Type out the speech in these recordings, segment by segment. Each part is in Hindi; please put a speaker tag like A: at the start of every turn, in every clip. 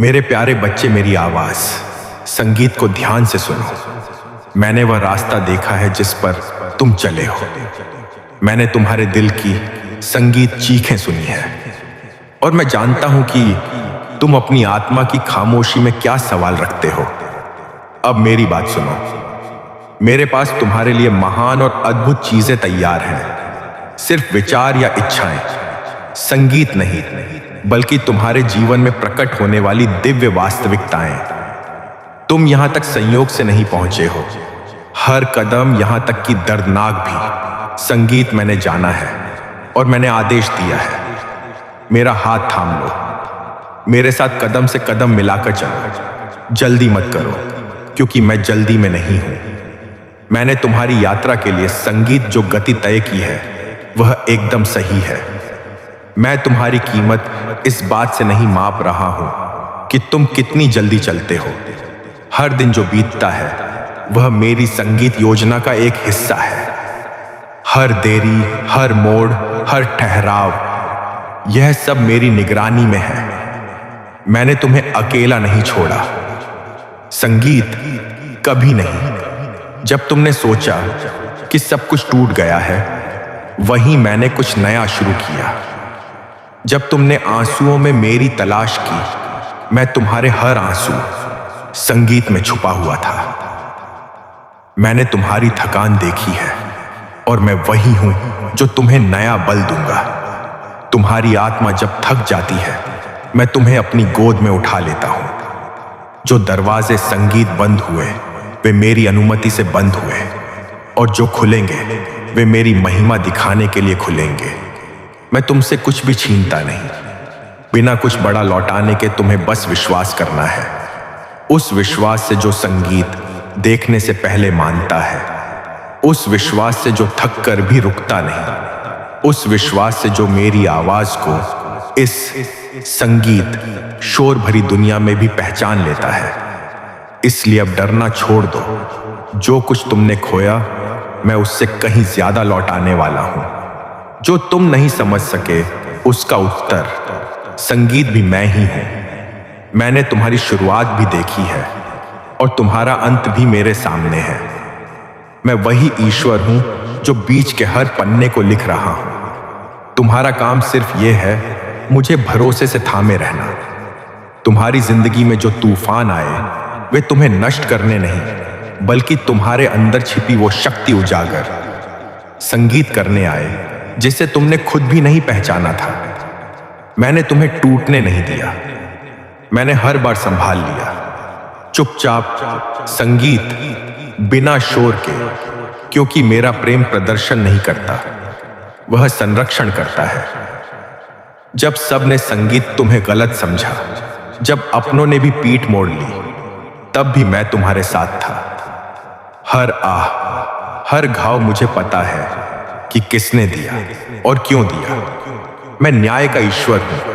A: मेरे प्यारे बच्चे, मेरी आवाज संगीत को ध्यान से सुनो। मैंने वह रास्ता देखा है जिस पर तुम चले हो। मैंने तुम्हारे दिल की संगीत चीखें सुनी है और मैं जानता हूं कि तुम अपनी आत्मा की खामोशी में क्या सवाल रखते हो। अब मेरी बात सुनो। मेरे पास तुम्हारे लिए महान और अद्भुत चीजें तैयार हैं। सिर्फ विचार या इच्छाएं, संगीत नहीं, बल्कि तुम्हारे जीवन में प्रकट होने वाली दिव्य वास्तविकताएं। तुम यहां तक संयोग से नहीं पहुंचे हो। हर कदम, यहां तक कि दर्दनाक भी संगीत मैंने जाना है और मैंने आदेश दिया है। मेरा हाथ थाम लो, मेरे साथ कदम से कदम मिलाकर चलो। जल्दी मत करो, क्योंकि मैं जल्दी में नहीं हूं। मैंने तुम्हारी यात्रा के लिए संगीत जो गति तय की है वह एकदम सही है। मैं तुम्हारी कीमत इस बात से नहीं माप रहा हूं कि तुम कितनी जल्दी चलते हो। हर दिन जो बीतता है वह मेरी संगीत योजना का एक हिस्सा है। हर देरी, हर मोड़, हर ठहराव, यह सब मेरी निगरानी में है। मैंने तुम्हें अकेला नहीं छोड़ा। संगीत कभी नहीं। जब तुमने सोचा कि सब कुछ टूट गया है, वहीं मैंने कुछ नया शुरू किया। जब तुमने आंसुओं में मेरी तलाश की, मैं तुम्हारे हर आंसू संगीत में छुपा हुआ था। मैंने तुम्हारी थकान देखी है और मैं वही हूं जो तुम्हें नया बल दूंगा। तुम्हारी आत्मा जब थक जाती है, मैं तुम्हें अपनी गोद में उठा लेता हूं। जो दरवाजे संगीत बंद हुए वे मेरी अनुमति से बंद हुए, और जो खुलेंगे वे मेरी महिमा दिखाने के लिए खुलेंगे। मैं तुमसे कुछ भी छीनता नहीं। बिना कुछ बड़ा लौटाने के तुम्हें बस विश्वास करना है। उस विश्वास से जो संगीत देखने से पहले मानता है, उस विश्वास से जो थक कर भी रुकता नहीं, उस विश्वास से जो मेरी आवाज को इस संगीत शोर भरी दुनिया में भी पहचान लेता है। इसलिए अब डरना छोड़ दो। जो कुछ तुमने खोया, मैं उससे कहीं ज्यादा लौटाने वाला हूं। जो तुम नहीं समझ सके, उसका उत्तर संगीत भी मैं ही हूं। मैंने तुम्हारी शुरुआत भी देखी है और तुम्हारा अंत भी मेरे सामने है। मैं वही ईश्वर हूं जो बीच के हर पन्ने को लिख रहा हूं। तुम्हारा काम सिर्फ यह है मुझे भरोसे से थामे रहना। तुम्हारी जिंदगी में जो तूफान आए, वे तुम्हें नष्ट करने नहीं, बल्कि तुम्हारे अंदर छिपी वो शक्ति उजागर संगीत करने आए जिसे तुमने खुद भी नहीं पहचाना था। मैंने तुम्हें टूटने नहीं दिया। मैंने हर बार संभाल लिया। चुपचाप संगीत, बिना शोर के, क्योंकि मेरा प्रेम प्रदर्शन नहीं करता, वह संरक्षण करता है। जब सब ने संगीत तुम्हें गलत समझा, जब अपनों ने भी पीठ मोड़ ली, तब भी मैं तुम्हारे साथ था। हर आह, हर घाव मुझे पता है कि किसने दिया और क्यों दिया। मैं न्याय का ईश्वर हूं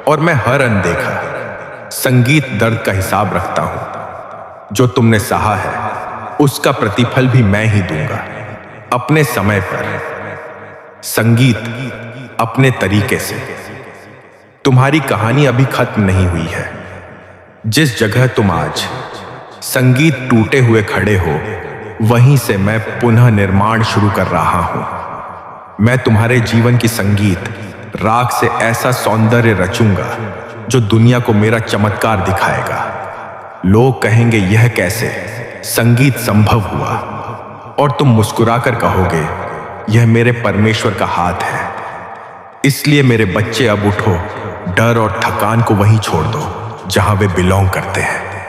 A: और मैं हर अनदेखा संगीत दर्द का हिसाब रखता हूं। जो तुमने सहा है, उसका प्रतिफल भी मैं ही दूंगा, अपने समय पर। संगीत अपने तरीके से। तुम्हारी कहानी अभी खत्म नहीं हुई है। जिस जगह तुम आज संगीत टूटे हुए खड़े हो, वहीं से मैं पुनः निर्माण शुरू कर रहा हूं। मैं तुम्हारे जीवन की संगीत राग से ऐसा सौंदर्य रचूंगा जो दुनिया को मेरा चमत्कार दिखाएगा। लोग कहेंगे, यह कैसे संगीत संभव हुआ? और तुम मुस्कुराकर कहोगे, यह मेरे परमेश्वर का हाथ है। इसलिए मेरे बच्चे, अब उठो। डर और थकान को वहीं छोड़ दो जहां वे बिलोंग करते हैं।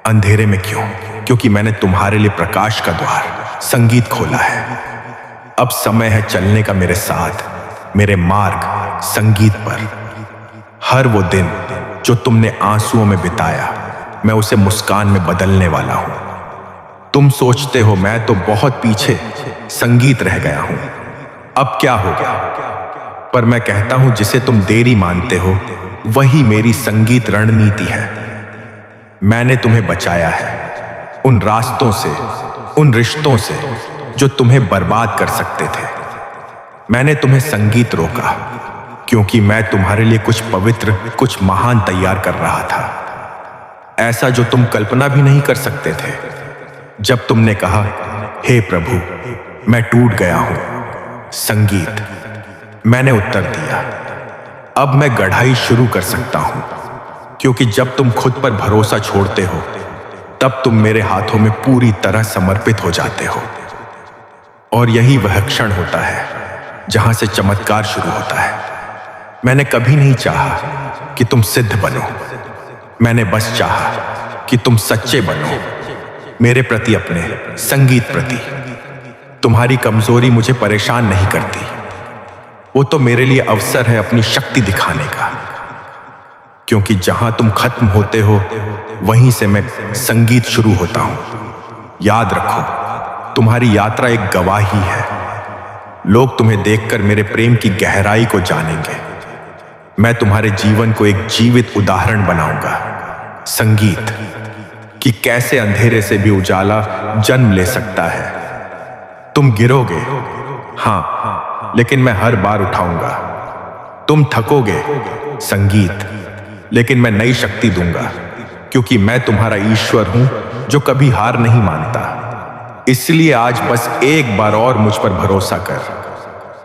A: अंधेरे में क्यों? क्योंकि मैंने तुम्हारे लिए प्रकाश का द्वार संगीत खोला है। अब समय है चलने का मेरे साथ, मेरे मार्ग संगीत पर। हर वो दिन जो तुमने आंसुओं में बिताया, मैं उसे मुस्कान में बदलने वाला हूं। तुम सोचते हो मैं तो बहुत पीछे संगीत रह गया हूं, अब क्या होगा? पर मैं कहता हूं, जिसे तुम देरी मानते हो, वही मेरी संगीत रणनीति है। मैंने तुम्हें बचाया है उन रास्तों से, उन रिश्तों से जो तुम्हें बर्बाद कर सकते थे। मैंने तुम्हें संगीत रोका क्योंकि मैं तुम्हारे लिए कुछ पवित्र, कुछ महान तैयार कर रहा था। ऐसा जो तुम कल्पना भी नहीं कर सकते थे। जब तुमने कहा, हे प्रभु, मैं टूट गया हूं, संगीत, मैंने उत्तर दिया, अब मैं गढ़ाई शुरू कर सकता हूं, क्योंकि जब तुम खुद पर भरोसा छोड़ते हो तब तुम मेरे हाथों में पूरी तरह समर्पित हो जाते हो। और यही वह क्षण होता है जहां से चमत्कार शुरू होता है। मैंने कभी नहीं चाहा कि तुम सिद्ध बनो, मैंने बस चाहा कि तुम सच्चे बनो मेरे प्रति, अपने संगीत प्रति। तुम्हारी कमजोरी मुझे परेशान नहीं करती, वो तो मेरे लिए अवसर है अपनी शक्ति दिखाने का, क्योंकि जहां तुम खत्म होते हो वहीं से मैं संगीत शुरू होता हूं। याद रखो, तुम्हारी यात्रा एक गवाही है। लोग तुम्हें देखकर मेरे प्रेम की गहराई को जानेंगे। मैं तुम्हारे जीवन को एक जीवित उदाहरण बनाऊंगा, संगीत, कि कैसे अंधेरे से भी उजाला जन्म ले सकता है। तुम गिरोगे, हां, लेकिन मैं हर बार उठाऊंगा। तुम थकोगे, संगीत, लेकिन मैं नई शक्ति दूंगा, क्योंकि मैं तुम्हारा ईश्वर हूं जो कभी हार नहीं मानता। इसलिए आज बस एक बार और मुझ पर भरोसा कर,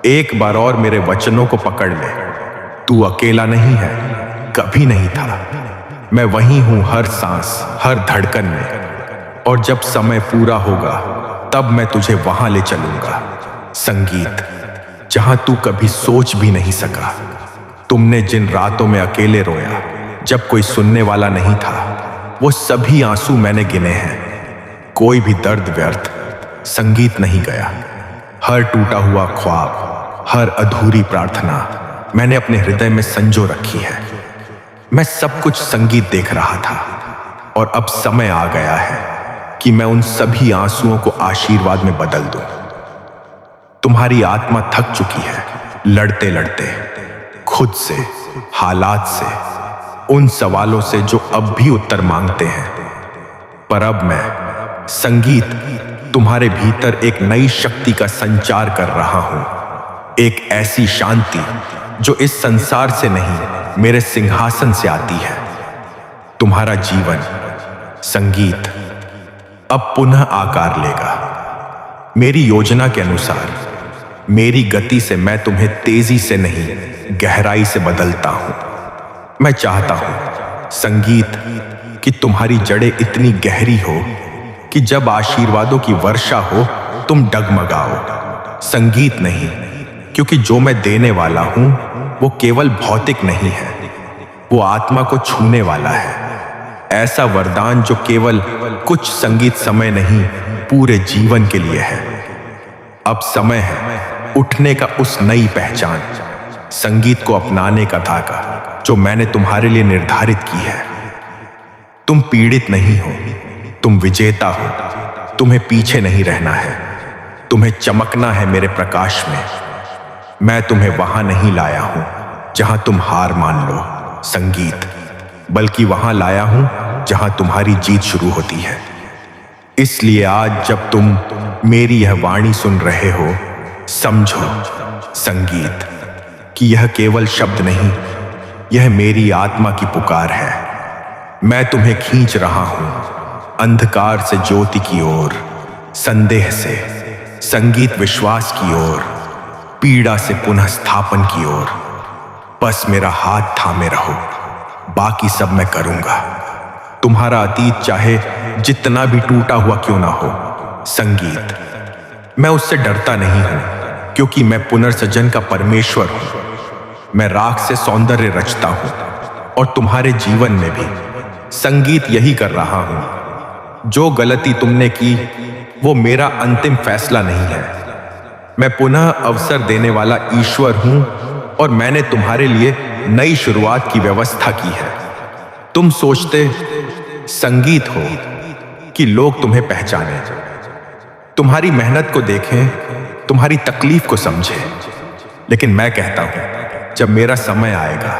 A: एक बार और मेरे वचनों को पकड़ ले। तू अकेला नहीं है, कभी नहीं था। मैं वहीं हूं, हर सांस, हर धड़कन में। और जब समय पूरा होगा तब मैं तुझे वहां ले चलूंगा, संगीत, जहां तू कभी सोच भी नहीं सका। तुमने जिन रातों में अकेले रोया, जब कोई सुनने वाला नहीं था, वो सभी आंसू मैंने गिने हैं। कोई भी दर्द व्यर्थ, संगीत नहीं गया। हर टूटा हुआ ख्वाब, हर अधूरी प्रार्थना मैंने अपने हृदय में संजो रखी है। मैं सब कुछ संगीत देख रहा था, और अब समय आ गया है कि मैं उन सभी आंसुओं को आशीर्वाद में बदल दूं। तुम्हारी आत्मा थक चुकी है लड़ते लड़ते, खुद से, हालात से, उन सवालों से जो अब भी उत्तर मांगते हैं। पर अब मैं, संगीत, तुम्हारे भीतर एक नई शक्ति का संचार कर रहा हूं, एक ऐसी शांति जो इस संसार से नहीं, मेरे सिंहासन से आती है। तुम्हारा जीवन, संगीत, अब पुनः आकार लेगा। मेरी योजना के अनुसार, मेरी गति से मैं तुम्हें तेजी से नहीं, गहराई से बदलता हूं। मैं चाहता हूं, संगीत, कि तुम्हारी जड़ें इतनी गहरी हो कि जब आशीर्वादों की वर्षा हो तुम डगमगाओ। संगीत नहीं, क्योंकि जो मैं देने वाला हूं वो केवल भौतिक नहीं है, वो आत्मा को छूने वाला है। ऐसा वरदान जो केवल कुछ संगीत समय नहीं, पूरे जीवन के लिए है। अब समय है उठने का, उस नई पहचान, संगीत को अपनाने का धागा जो मैंने तुम्हारे लिए निर्धारित की है। तुम पीड़ित नहीं हो, तुम विजेता हो। तुम्हें पीछे नहीं रहना है, तुम्हें चमकना है मेरे प्रकाश में। मैं तुम्हें वहां नहीं लाया हूं जहां तुम हार मान लो, संगीत, बल्कि वहां लाया हूं जहां तुम्हारी जीत शुरू होती है। इसलिए आज जब तुम मेरी यह वाणी सुन रहे हो, समझो, संगीत, कि यह केवल शब्द नहीं, यह मेरी आत्मा की पुकार है। मैं तुम्हें खींच रहा हूं अंधकार से ज्योति की ओर, संदेह से संगीत विश्वास की ओर, पीड़ा से पुनः स्थापन की ओर। बस मेरा हाथ थामे रहो, बाकी सब मैं करूंगा। तुम्हारा अतीत चाहे जितना भी टूटा हुआ क्यों ना हो, संगीत, मैं उससे डरता नहीं हूं, क्योंकि मैं पुनर्सृजन का परमेश्वर हूं। मैं राख से सौंदर्य रचता हूं, और तुम्हारे जीवन में भी संगीत यही कर रहा हूं। जो गलती तुमने की वो मेरा अंतिम फैसला नहीं है। मैं पुनः अवसर देने वाला ईश्वर हूं, और मैंने तुम्हारे लिए नई शुरुआत की व्यवस्था की है। तुम सोचते, संगीत हो, कि लोग तुम्हें पहचाने, तुम्हारी मेहनत को देखें, तुम्हारी तकलीफ को समझें। लेकिन मैं कहता हूं, जब मेरा समय आएगा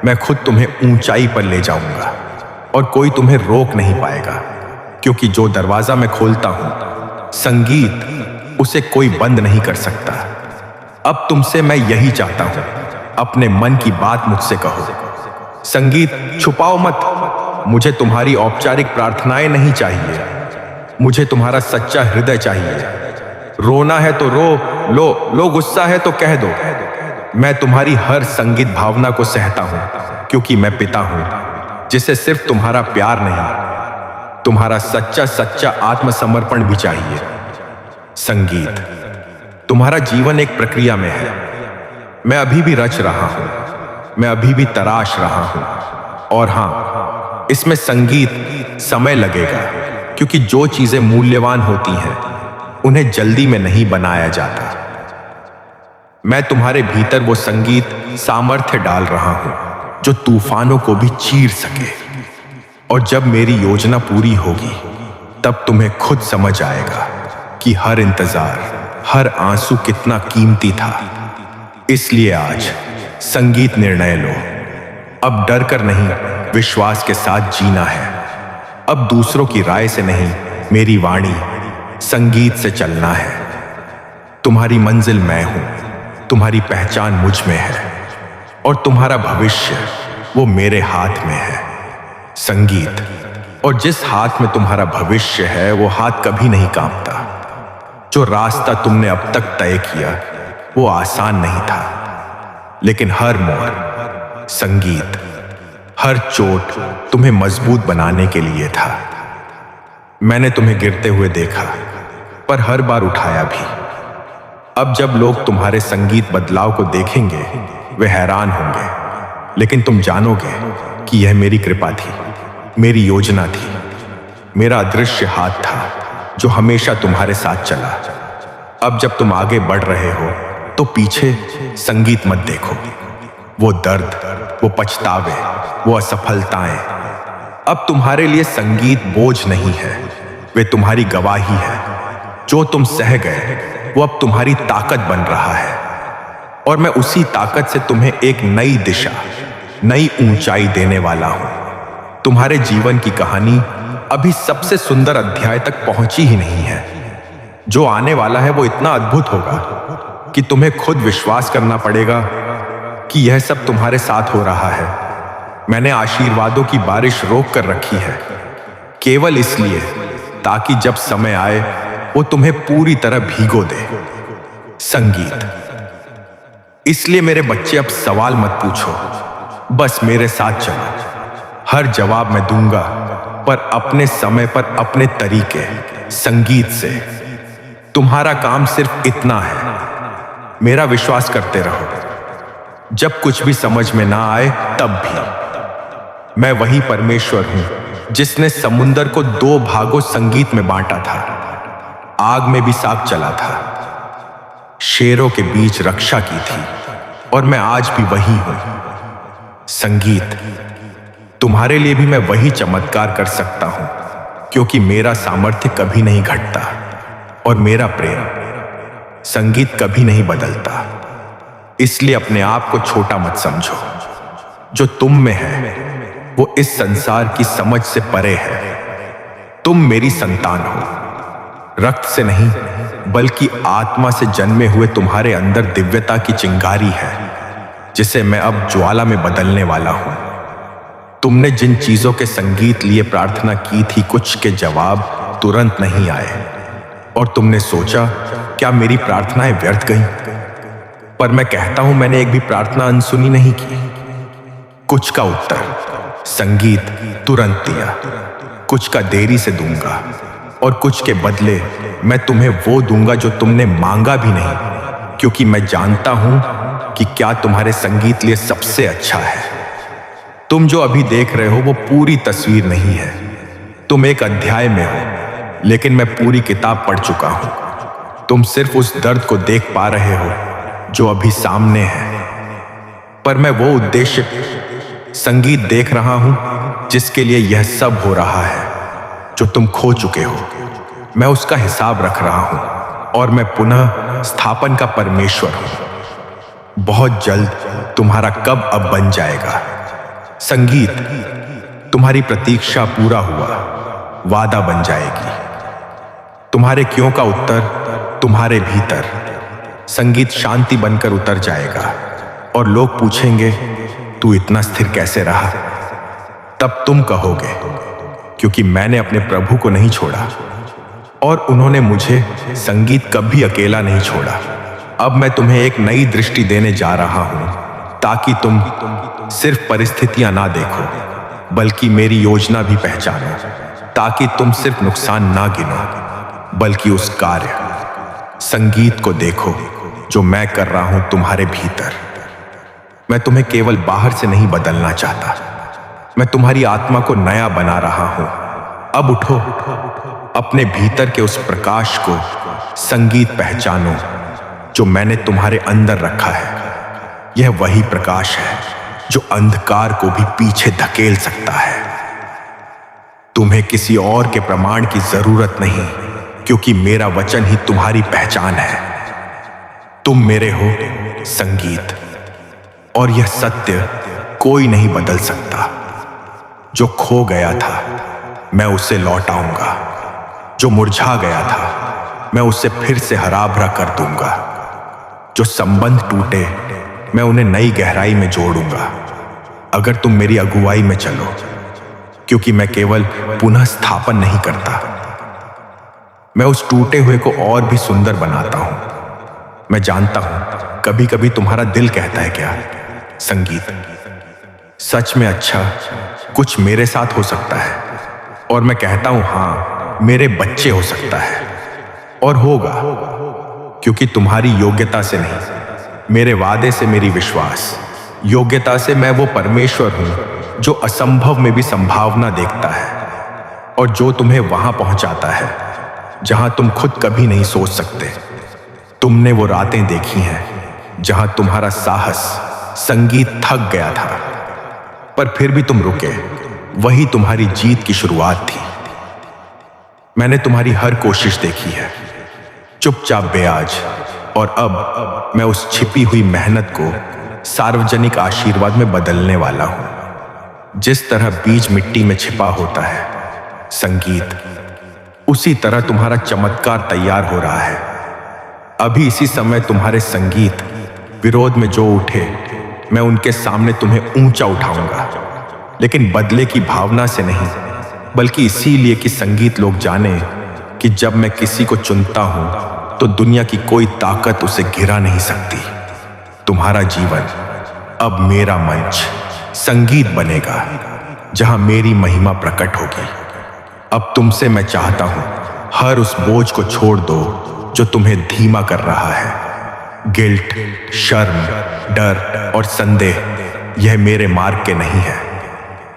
A: मैं खुद तुम्हें ऊंचाई पर ले जाऊंगा, और कोई तुम्हें रोक नहीं पाएगा, क्योंकि जो दरवाजा मैं खोलता हूं, संगीत, उसे कोई बंद नहीं कर सकता। अब तुमसे मैं यही चाहता हूं, अपने मन की बात मुझसे कहो। संगीत, छुपाओ मत, मुझे तुम्हारी औपचारिक प्रार्थनाएं नहीं चाहिए, मुझे तुम्हारा सच्चा हृदय चाहिए। रोना है तो लो गुस्सा है तो कह दो। मैं तुम्हारी हर संगीत भावना को सहता हूं, क्योंकि मैं पिता हूं जिसे सिर्फ तुम्हारा प्यार नहीं, तुम्हारा सच्चा आत्मसमर्पण भी चाहिए। संगीत, तुम्हारा जीवन एक प्रक्रिया में है। मैं अभी भी रच रहा हूं, मैं अभी भी तराश रहा हूं, और हां, इसमें संगीत समय लगेगा, क्योंकि जो चीजें मूल्यवान होती हैं उन्हें जल्दी में नहीं बनाया जाता। मैं तुम्हारे भीतर वो संगीत सामर्थ्य डाल रहा हूं जो तूफानों को भी चीर सके। और जब मेरी योजना पूरी होगी तब तुम्हें खुद समझ आएगा कि हर इंतजार, हर आंसू कितना कीमती था। इसलिए आज संगीत निर्णय लो। अब डर कर नहीं, विश्वास के साथ जीना है। अब दूसरों की राय से नहीं, मेरी वाणी संगीत से चलना है। तुम्हारी मंजिल मैं हूं, तुम्हारी पहचान मुझ में है, और तुम्हारा भविष्य वो मेरे हाथ में है। संगीत, और जिस हाथ में तुम्हारा भविष्य है वो हाथ कभी नहीं कांपता। जो रास्ता तुमने अब तक तय किया वो आसान नहीं था, लेकिन हर मोड़, संगीत, हर चोट तुम्हें मजबूत बनाने के लिए था। मैंने तुम्हें गिरते हुए देखा, पर हर बार उठाया भी। अब जब लोग तुम्हारे संगीत बदलाव को देखेंगे वे हैरान होंगे, लेकिन तुम जानोगे कि यह मेरी कृपा थी, मेरी योजना थी, मेरा अदृश्य हाथ था जो हमेशा तुम्हारे साथ चला। अब जब तुम आगे बढ़ रहे हो तो पीछे संगीत मत देखो। वो दर्द, वो पछतावे, वो असफलताएं, अब तुम्हारे लिए संगीत बोझ नहीं है, वे तुम्हारी गवाही है। जो तुम सह गए वो अब तुम्हारी ताकत बन रहा है, और मैं उसी ताकत से तुम्हें एक नई दिशा, नई ऊंचाई देने वाला हूं। तुम्हारे जीवन की कहानी अभी सबसे सुंदर अध्याय तक पहुंची ही नहीं है। जो आने वाला है वो इतना अद्भुत होगा कि तुम्हें खुद विश्वास करना पड़ेगा कि यह सब तुम्हारे साथ हो रहा है। मैंने आशीर्वादों की बारिश रोक कर रखी है, केवल इसलिए ताकि जब समय आए वो तुम्हें पूरी तरह भीगो दे। संगीत, इसलिए मेरे बच्चे अब सवाल मत पूछो, बस मेरे साथ चलो। हर जवाब मैं दूंगा, पर अपने समय पर, अपने तरीके, संगीत से। तुम्हारा काम सिर्फ इतना है, मेरा विश्वास करते रहो। जब कुछ भी समझ में ना आए तब भी। मैं वही परमेश्वर हूं जिसने समुंदर को 2 भागों संगीत में बांटा था, आग में भी साग चला था, शेरों के बीच रक्षा की थी, और मैं आज भी वही हूं। संगीत, तुम्हारे लिए भी मैं वही चमत्कार कर सकता हूं, क्योंकि मेरा सामर्थ्य कभी नहीं घटता, और मेरा प्रेम, संगीत, कभी नहीं बदलता। इसलिए अपने आप को छोटा मत समझो। जो तुम में है वो इस संसार की समझ से परे है। तुम मेरी संतान हो, रक्त से नहीं बल्कि आत्मा से जन्मे हुए तुम्हारे अंदर दिव्यता की चिंगारी है, जिसे मैं अब ज्वाला में बदलने वाला हूं। तुमने जिन चीजों के संगीत लिए प्रार्थना की थी, कुछ के जवाब तुरंत नहीं आए, और तुमने सोचा क्या मेरी प्रार्थनाएं व्यर्थ गईं? पर मैं कहता हूं, मैंने एक भी प्रार्थना अनसुनी नहीं की। कुछ का उत्तर संगीत तुरंत दिया, कुछ का देरी से दूंगा, और कुछ के बदले मैं तुम्हें वो दूंगा जो तुमने मांगा भी नहीं, क्योंकि मैं जानता हूं कि क्या तुम्हारे संगीत लिए सबसे अच्छा है। तुम जो अभी देख रहे हो वो पूरी तस्वीर नहीं है। तुम एक अध्याय में हो, लेकिन मैं पूरी किताब पढ़ चुका हूं। तुम सिर्फ उस दर्द को देख पा रहे हो जो अभी सामने है, पर मैं वो उद्देश्य, संगीत देख रहा हूं जिसके लिए यह सब हो रहा है, जो तुम खो चुके हो। मैं उसका हिसाब रख रहा हूं, और मैं पुनः स्थापन का परमेश्वर हूं। बहुत जल्द तुम्हारा कब अब बन जाएगा। संगीत, तुम्हारी प्रतीक्षा पूरा हुआ, वादा बन जाएगी। तुम्हारे क्यों का उत्तर तुम्हारे भीतर। संगीत शांति बनकर उतर जाएगा, और लोग पूछेंगे तू इतना स्थिर कैसे रहा। तब तुम कहोगे, क्योंकि मैंने अपने प्रभु को नहीं छोड़ा और उन्होंने मुझे संगीत कभी अकेला नहीं छोड़ा। अब मैं तुम्हें एक नई दृष्टि देने जा रहा हूं, ताकि तुम सिर्फ परिस्थितियां ना देखो बल्कि मेरी योजना भी पहचानो, ताकि तुम सिर्फ नुकसान ना गिनो बल्कि उस कार्य संगीत को देखो जो मैं कर रहा हूं तुम्हारे भीतर। मैं तुम्हें केवल बाहर से नहीं बदलना चाहता, मैं तुम्हारी आत्मा को नया बना रहा हूं। अब उठो, अपने भीतर के उस प्रकाश को संगीत पहचानो जो मैंने तुम्हारे अंदर रखा है। यह वही प्रकाश है जो अंधकार को भी पीछे धकेल सकता है। तुम्हें किसी और के प्रमाण की जरूरत नहीं, क्योंकि मेरा वचन ही तुम्हारी पहचान है। तुम मेरे हो संगीत, और यह सत्य कोई नहीं बदल सकता। जो खो गया था मैं उसे लौटाऊंगा, जो मुरझा गया था मैं उसे फिर से हरा भरा कर दूंगा, जो संबंध टूटे मैं उन्हें नई गहराई में जोड़ूंगा अगर तुम मेरी अगुवाई में चलो, क्योंकि मैं केवल पुनः स्थापन नहीं करता, मैं उस टूटे हुए को और भी सुंदर बनाता हूं। मैं जानता हूं कभी कभी तुम्हारा दिल कहता है क्या संगीत, सच में अच्छा कुछ मेरे साथ हो सकता है, और मैं कहता हूं हां मेरे बच्चे हो सकता है, और होगा, क्योंकि तुम्हारी योग्यता से नहीं, मेरे वादे से मेरी विश्वास योग्यता से मैं वो परमेश्वर हूं जो असंभव में भी संभावना देखता है, और जो तुम्हें वहां पहुंचाता है जहां तुम खुद कभी नहीं सोच सकते। तुमने वो रातें देखी हैं जहां तुम्हारा साहस संगीत थक गया था, पर फिर भी तुम रुके। वही तुम्हारी जीत की शुरुआत थी। मैंने तुम्हारी हर कोशिश देखी है, चुपचाप बेआज, और अब मैं उस छिपी हुई मेहनत को सार्वजनिक आशीर्वाद में बदलने वाला हूं। जिस तरह बीज मिट्टी में छिपा होता है संगीत, उसी तरह तुम्हारा चमत्कार तैयार हो रहा है। अभी इसी समय तुम्हारे संगीत विरोध में जो उठे, मैं उनके सामने तुम्हें ऊंचा उठाऊंगा, लेकिन बदले की भावना से नहीं, बल्कि इसीलिए कि संगीत लोग जाने कि जब मैं किसी को चुनता हूं तो दुनिया की कोई ताकत उसे गिरा नहीं सकती। तुम्हारा जीवन अब मेरा मंच संगीत बनेगा, जहां मेरी महिमा प्रकट होगी। अब तुमसे मैं चाहता हूं हर उस बोझ को छोड़ दो जो तुम्हें धीमा कर रहा है। गिल्ट, शर्म, डर और संदेह यह मेरे मार्ग के नहीं है।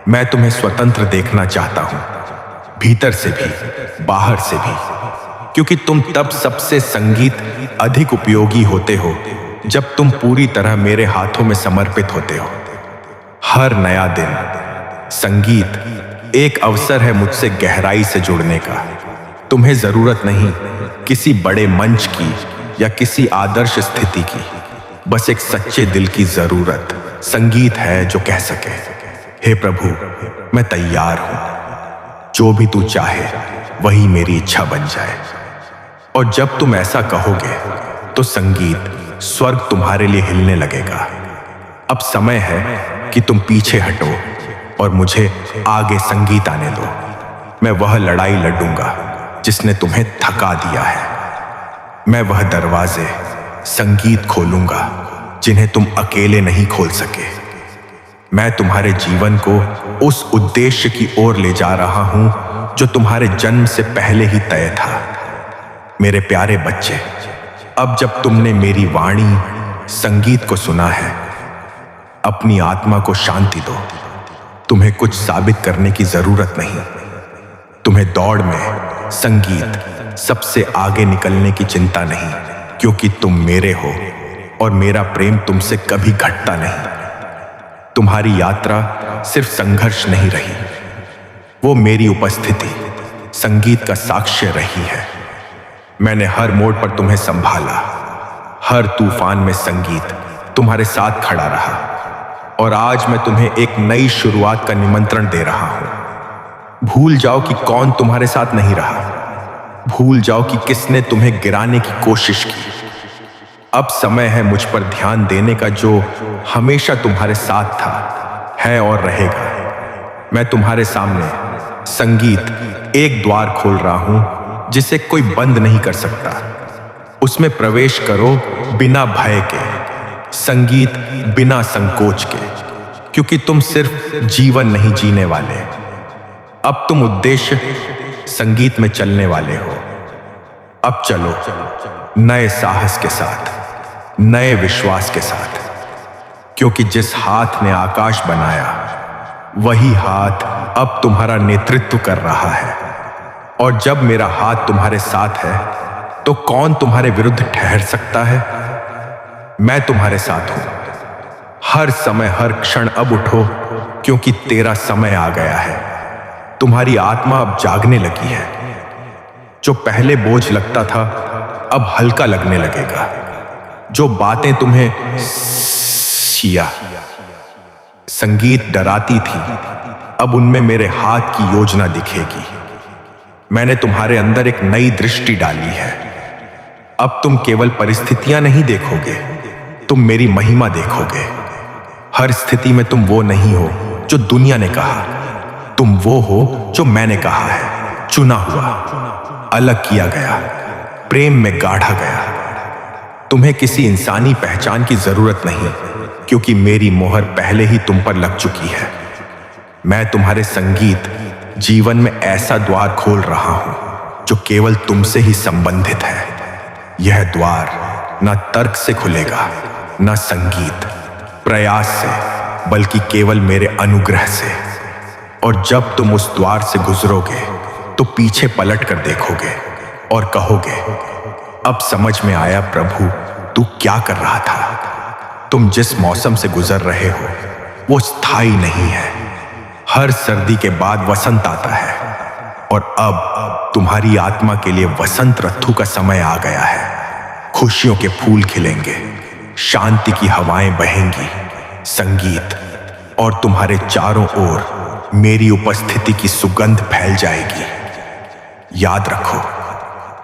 A: मैं तुम्हें स्वतंत्र देखना चाहता हूं, भीतर से भी बाहर से भी, क्योंकि तुम तब सबसे संगीत अधिक उपयोगी होते हो जब तुम पूरी तरह मेरे हाथों में समर्पित होते हो। हर नया दिन संगीत एक अवसर है मुझसे गहराई से जुड़ने का। तुम्हें जरूरत नहीं किसी बड़े मंच की या किसी आदर्श स्थिति की, बस एक सच्चे दिल की जरूरत संगीत है जो कह सके, हे प्रभु मैं तैयार हूं, जो भी तू चाहे वही मेरी इच्छा बन जाए। और जब तुम ऐसा कहोगे तो संगीत स्वर्ग तुम्हारे लिए हिलने लगेगा। अब समय है कि तुम पीछे हटो और मुझे आगे संगीत आने दो। मैं वह लड़ाई लड़ूंगा जिसने तुम्हें थका दिया है। मैं वह दरवाजे संगीत खोलूंगा जिन्हें तुम अकेले नहीं खोल सके। मैं तुम्हारे जीवन को उस उद्देश्य की ओर ले जा रहा हूं जो तुम्हारे जन्म से पहले ही तय था। मेरे प्यारे बच्चे, अब जब तुमने मेरी वाणी संगीत को सुना है, अपनी आत्मा को शांति दो। तुम्हें कुछ साबित करने की जरूरत नहीं। तुम्हें दौड़ में संगीत सबसे आगे निकलने की चिंता नहीं, क्योंकि तुम मेरे हो और मेरा प्रेम तुमसे कभी घटता नहीं। तुम्हारी यात्रा सिर्फ संघर्ष नहीं रही, वो मेरी उपस्थिति संगीत का साक्ष्य रही है। मैंने हर मोड़ पर तुम्हें संभाला, हर तूफान में संगीत तुम्हारे साथ खड़ा रहा, और आज मैं तुम्हें एक नई शुरुआत का निमंत्रण दे रहा हूं। भूल जाओ कि कौन तुम्हारे साथ नहीं रहा, भूल जाओ कि किसने तुम्हें गिराने की कोशिश की। अब समय है मुझ पर ध्यान देने का जो हमेशा तुम्हारे साथ था, है और रहेगा। मैं तुम्हारे सामने संगीत एक द्वार खोल रहा हूं जिसे कोई बंद नहीं कर सकता। उसमें प्रवेश करो बिना भय के, संगीत बिना संकोच के, क्योंकि तुम सिर्फ जीवन नहीं जीने वाले, अब तुम उद्देश्य संगीत में चलने वाले हो। अब चलो नए साहस के साथ, नए विश्वास के साथ, क्योंकि जिस हाथ ने आकाश बनाया वही हाथ अब तुम्हारा नेतृत्व कर रहा है। और जब मेरा हाथ तुम्हारे साथ है तो कौन तुम्हारे विरुद्ध ठहर सकता है? मैं तुम्हारे साथ हूं। हर समय हर क्षण अब उठो, क्योंकि तेरा समय आ गया है। तुम्हारी आत्मा अब जागने लगी है। जो पहले बोझ लगता था अब हल्का लगने लगेगा। जो बातें तुम्हें सिया संगीत डराती थी, अब उनमें मेरे हाथ की योजना दिखेगी। मैंने तुम्हारे अंदर एक नई दृष्टि डाली है। अब तुम केवल परिस्थितियां नहीं देखोगे, तुम मेरी महिमा देखोगे। हर स्थिति में तुम वो नहीं हो जो दुनिया ने कहा, तुम वो हो जो मैंने कहा है। चुना हुआ, अलग किया गया, प्रेम में गाढ़ा गया। तुम्हें किसी इंसानी पहचान की जरूरत नहीं, क्योंकि मेरी मोहर पहले ही तुम पर लग चुकी है। मैं तुम्हारे संगीत जीवन में ऐसा द्वार खोल रहा हूं जो केवल तुमसे ही संबंधित है। यह द्वार न तर्क से खुलेगा, न संगीत प्रयास से, बल्कि केवल मेरे अनुग्रह से। और जब तुम उस द्वार से गुजरोगे तो पीछे पलट कर देखोगे और कहोगे, अब समझ में आया प्रभु तू क्या कर रहा था। तुम जिस मौसम से गुजर रहे हो वो स्थायी नहीं है। हर सर्दी के बाद वसंत आता है, और अब तुम्हारी आत्मा के लिए वसंत ऋतु का समय आ गया है। खुशियों के फूल खिलेंगे, शांति की हवाएं बहेंगी, संगीत, और तुम्हारे चारों ओर मेरी उपस्थिति की सुगंध फैल जाएगी। याद रखो,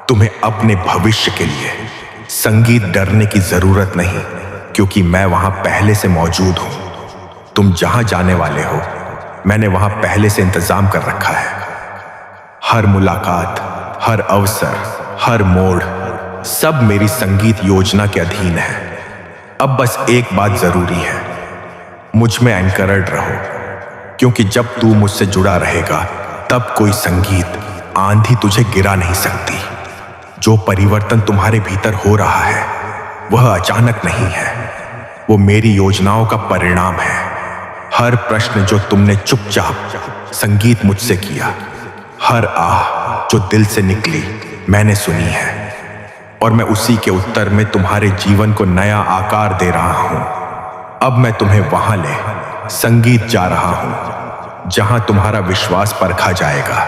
A: तुम्हें अपने भविष्य के लिए संगीत डरने की जरूरत नहीं, क्योंकि मैं वहां पहले से मौजूद हूं। तुम जहां जाने वाले हो मैंने वहां पहले से इंतजाम कर रखा है। हर मुलाकात, हर अवसर, हर मोड़, सब मेरी संगीत योजना के अधीन है। अब बस एक बात जरूरी है, मुझ में एंकर्ड रहो, क्योंकि जब तू मुझसे जुड़ा रहेगा तब कोई संगीत, आंधी तुझे गिरा नहीं सकती। जो परिवर्तन तुम्हारे भीतर हो रहा है वह अचानक नहीं है, वो मेरी योजनाओं का परिणाम है। हर प्रश्न जो तुमने चुपचाप संगीत मुझसे किया, हर आह जो दिल से निकली मैंने सुनी है, और मैं उसी के उत्तर में तुम्हारे जीवन को नया आकार दे रहा हूं। अब मैं तुम्हें वहां ले संगीत जा रहा हूं जहां तुम्हारा विश्वास परखा जाएगा।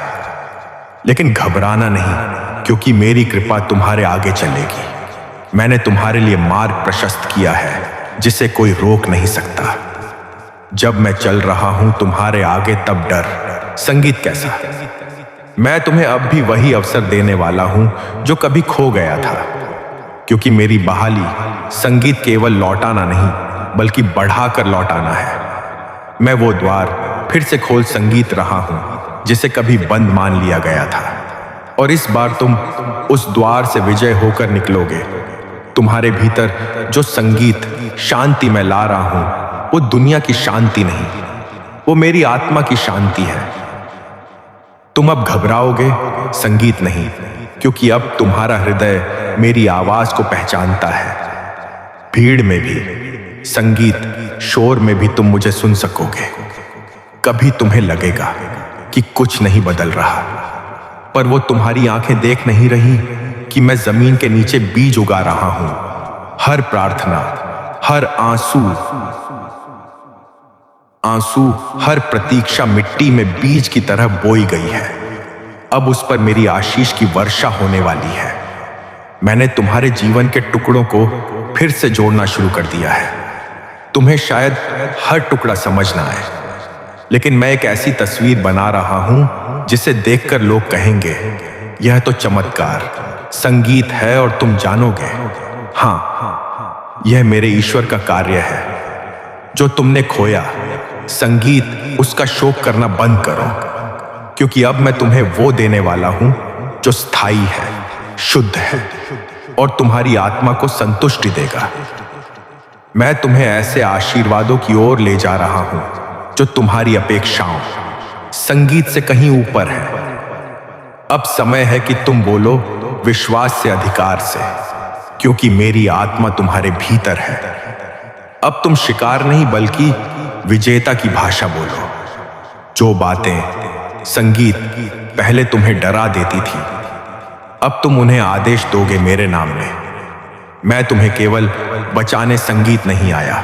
A: लेकिन घबराना नहीं, क्योंकि मेरी कृपा तुम्हारे आगे चलेगी। मैंने तुम्हारे लिए मार्ग प्रशस्त किया है जिसे कोई रोक नहीं सकता। जब मैं चल रहा हूं तुम्हारे आगे तब डर, संगीत कैसा? मैं तुम्हें अब भी वही अवसर देने वाला हूं जो कभी खो गया था, क्योंकि मेरी बहाली संगीत केवल लौटाना नहीं बल्कि बढ़ाकर लौटाना है। मैं वो द्वार फिर से खोल संगीत रहा हूं जिसे कभी बंद मान लिया गया था, और इस बार तुम उस द्वार से विजय होकर निकलोगे। तुम्हारे भीतर जो संगीत शांति मैं ला रहा हूं वो दुनिया की शांति नहीं, वो मेरी आत्मा की शांति है। तुम अब घबराओगे, संगीत नहीं, क्योंकि अब तुम्हारा हृदय मेरी आवाज को पहचानता है। भीड़ में भी, संगीत शोर में भी तुम मुझे सुन सकोगे। कभी तुम्हें लगेगा कि कुछ नहीं बदल रहा, पर वो तुम्हारी आंखें देख नहीं रही कि मैं जमीन के नीचे बीज उगा रहा हूं। हर प्रार्थना, हर आंसू, हर प्रतीक्षा मिट्टी में बीज की तरह बोई गई है। अब उस पर मेरी आशीष की वर्षा होने वाली है। मैंने तुम्हारे जीवन के टुकड़ों को फिर से जोड़ना शुरू कर दिया है। तुम्हें शायद हर टुकड़ा समझ ना आए, लेकिन मैं एक ऐसी तस्वीर बना रहा हूं जिसे देखकर लोग कहेंगे, यह तो चमत्कार संगीत है, और तुम जानोगे, हाँ, यह मेरे ईश्वर का कार्य है। जो तुमने खोया संगीत उसका शोक करना बंद करो, क्योंकि अब मैं तुम्हें वो देने वाला हूं जो स्थायी है, शुद्ध है और तुम्हारी आत्मा को संतुष्टि देगा। मैं तुम्हें ऐसे आशीर्वादों की ओर ले जा रहा हूं जो तुम्हारी अपेक्षाओं, संगीत से कहीं ऊपर है। अब समय है कि तुम बोलो विश्वास से, अधिकार से, क्योंकि मेरी आत्मा तुम्हारे भीतर है। अब तुम शिकार नहीं बल्कि विजेता की भाषा बोलो। जो बातें संगीत पहले तुम्हें डरा देती थी, अब तुम उन्हें आदेश दोगे मेरे नाम में। मैं तुम्हें केवल बचाने संगीत नहीं आया,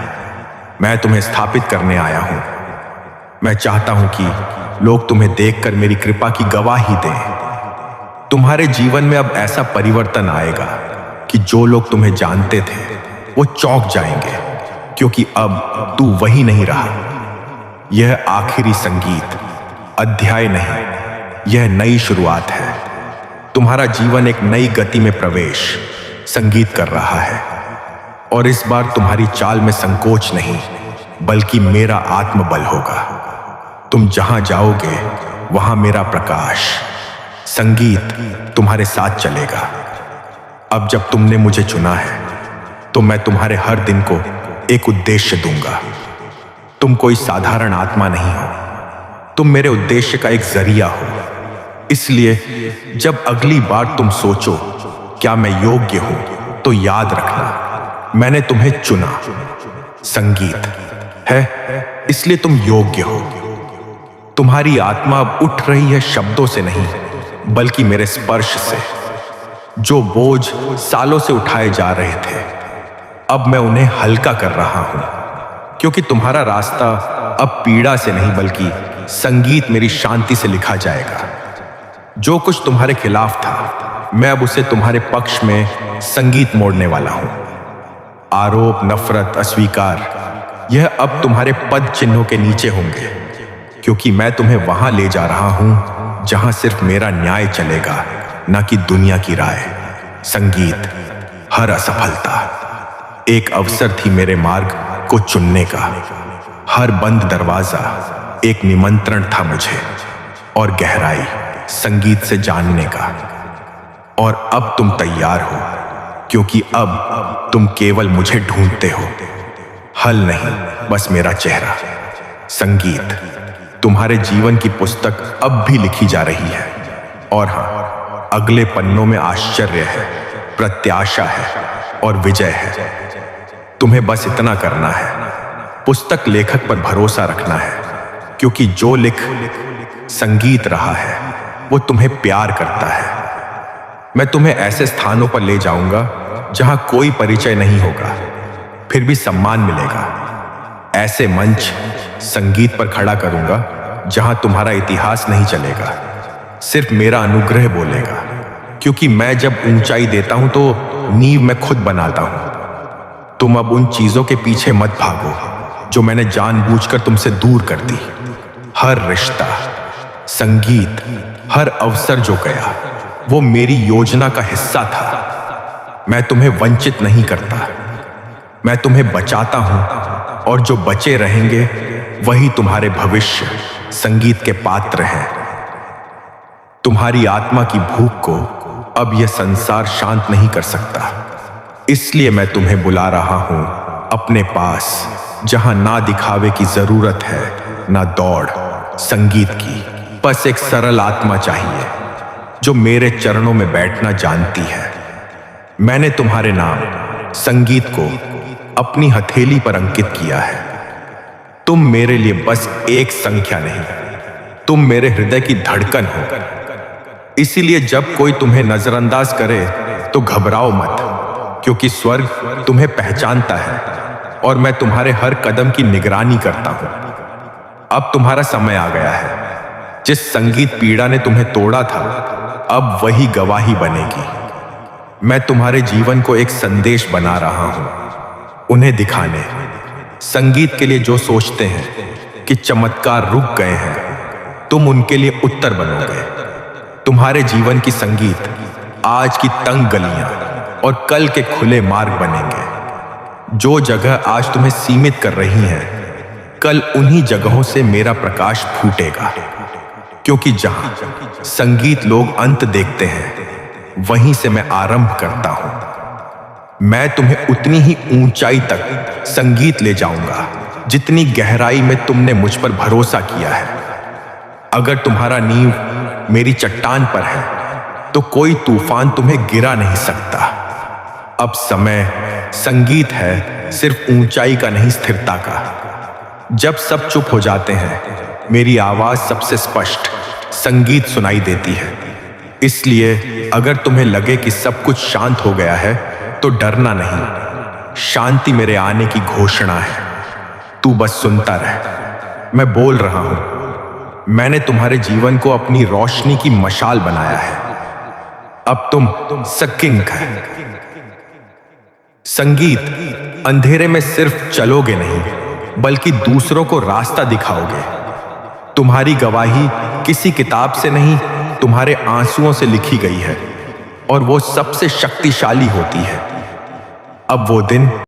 A: मैं तुम्हें स्थापित करने आया हूं। मैं चाहता हूं कि लोग तुम्हें देखकर मेरी कृपा की गवाही दें। तुम्हारे जीवन में अब ऐसा परिवर्तन आएगा कि जो लोग तुम्हें जानते थे वो चौंक जाएंगे, क्योंकि अब तू वही नहीं रहा। यह आखिरी संगीत अध्याय नहीं, यह नई शुरुआत है। तुम्हारा जीवन एक नई गति में प्रवेश संगीत कर रहा है, और इस बार तुम्हारी चाल में संकोच नहीं बल्कि मेरा आत्मबल होगा। तुम जहां जाओगे वहां मेरा प्रकाश, संगीत तुम्हारे साथ चलेगा। अब जब तुमने मुझे चुना है तो मैं तुम्हारे हर दिन को एक उद्देश्य दूंगा। तुम कोई साधारण आत्मा नहीं हो, तुम मेरे उद्देश्य का एक जरिया हो। इसलिए जब अगली बार तुम सोचो क्या मैं योग्य हूं, तो याद रखना मैंने तुम्हें चुना। संगीत है, इसलिए तुम योग्य हो। तुम्हारी आत्मा अब उठ रही है शब्दों से नहीं बल्कि मेरे स्पर्श से। जो बोझ सालों से उठाए जा रहे थे, अब मैं उन्हें हल्का कर रहा हूं, क्योंकि तुम्हारा रास्ता अब पीड़ा से नहीं बल्कि संगीत मेरी शांति से लिखा जाएगा। जो कुछ तुम्हारे खिलाफ था, मैं अब उसे तुम्हारे पक्ष में संगीत मोड़ने वाला हूं। आरोप, नफरत, अस्वीकार, यह अब तुम्हारे पद चिन्हों के नीचे होंगे, क्योंकि मैं तुम्हें वहां ले जा रहा हूं जहां सिर्फ मेरा न्याय चलेगा, ना कि दुनिया की राय। संगीत, हर असफलता एक अवसर थी मेरे मार्ग को चुनने का। हर बंद दरवाजा एक निमंत्रण था मुझे, और गहराई संगीत से जानने का। और अब तुम तैयार हो, क्योंकि अब तुम केवल मुझे ढूंढते हो, हल नहीं, बस मेरा चेहरा। संगीत, तुम्हारे जीवन की पुस्तक अब भी लिखी जा रही है, और हां, अगले पन्नों में आश्चर्य है, प्रत्याशा है और विजय है। तुम्हें बस इतना करना है, पुस्तक लेखक पर भरोसा रखना है, क्योंकि जो लिख संगीत रहा है वो तुम्हें प्यार करता है। मैं तुम्हें ऐसे स्थानों पर ले जाऊंगा जहां कोई परिचय नहीं होगा, फिर भी सम्मान मिलेगा। ऐसे मंच संगीत पर खड़ा करूंगा जहां तुम्हारा इतिहास नहीं चलेगा, सिर्फ मेरा अनुग्रह बोलेगा। क्योंकि मैं जब ऊंचाई देता हूं तो नींव मैं खुद बनाता हूं। तुम अब उन चीजों के पीछे मत भागो जो मैंने जानबूझकर तुमसे दूर कर दी। हर रिश्ता, संगीत, हर अवसर जो गया वो मेरी योजना का हिस्सा था। मैं तुम्हें वंचित नहीं करता, मैं तुम्हें बचाता हूं, और जो बचे रहेंगे वही तुम्हारे भविष्य संगीत के पात्र हैं। तुम्हारी आत्मा की भूख को अब यह संसार शांत नहीं कर सकता, इसलिए मैं तुम्हें बुला रहा हूं अपने पास, जहां ना दिखावे की जरूरत है ना दौड़ संगीत की। बस एक सरल आत्मा चाहिए जो मेरे चरणों में बैठना जानती है। मैंने तुम्हारे नाम संगीत को अपनी हथेली पर अंकित किया है। तुम मेरे लिए बस एक संख्या नहीं, तुम मेरे हृदय की धड़कन हो। इसीलिए जब कोई तुम्हें नजरअंदाज करे तो घबराओ मत, क्योंकि स्वर्ग तुम्हें पहचानता है और मैं तुम्हारे हर कदम की निगरानी करता हूं। अब तुम्हारा समय आ गया है। जिस संगीत पीड़ा ने तुम्हें तोड़ा था, अब वही गवाही बनेगी। मैं तुम्हारे जीवन को एक संदेश बना रहा हूं, उन्हें दिखाने। संगीत के लिए जो सोचते हैं कि चमत्कार रुक गए हैं, तुम उनके लिए उत्तर बनोगे। तुम्हारे जीवन की संगीत आज की तंग गलियां और कल के खुले मार्ग बनेंगे। जो जगह आज तुम्हें सीमित कर रही हैं, कल उन्हीं जगहों से मेरा प्रकाश फूटेगा, क्योंकि जहां संगीत लोग अंत देखते हैं, वहीं से मैं आरंभ करता हूं। मैं तुम्हें उतनी ही ऊंचाई तक संगीत ले जाऊंगा जितनी गहराई में तुमने मुझ पर भरोसा किया है। अगर तुम्हारा नींव मेरी चट्टान पर है, तो कोई तूफान तुम्हें गिरा नहीं सकता। अब समय संगीत है, सिर्फ ऊंचाई का नहीं, स्थिरता का। जब सब चुप हो जाते हैं, मेरी आवाज सबसे स्पष्ट संगीत सुनाई देती है। इसलिए अगर तुम्हें लगे कि सब कुछ शांत हो गया है, तो डरना नहीं। शांति मेरे आने की घोषणा है। तू बस सुनता रह। मैं बोल रहा हूं। मैंने तुम्हारे जीवन को अपनी रोशनी की मशाल बनाया है। अब तुम सकिंग है। संगीत अंधेरे में सिर्फ चलोगे नहीं, बल्कि दूसरों को रास्ता दिखाओगे। तुम्हारी गवाही किसी किताब से नहीं, तुम्हारे आंसुओं से लिखी गई है, और वो सबसे शक्तिशाली होती है। अब वो दिन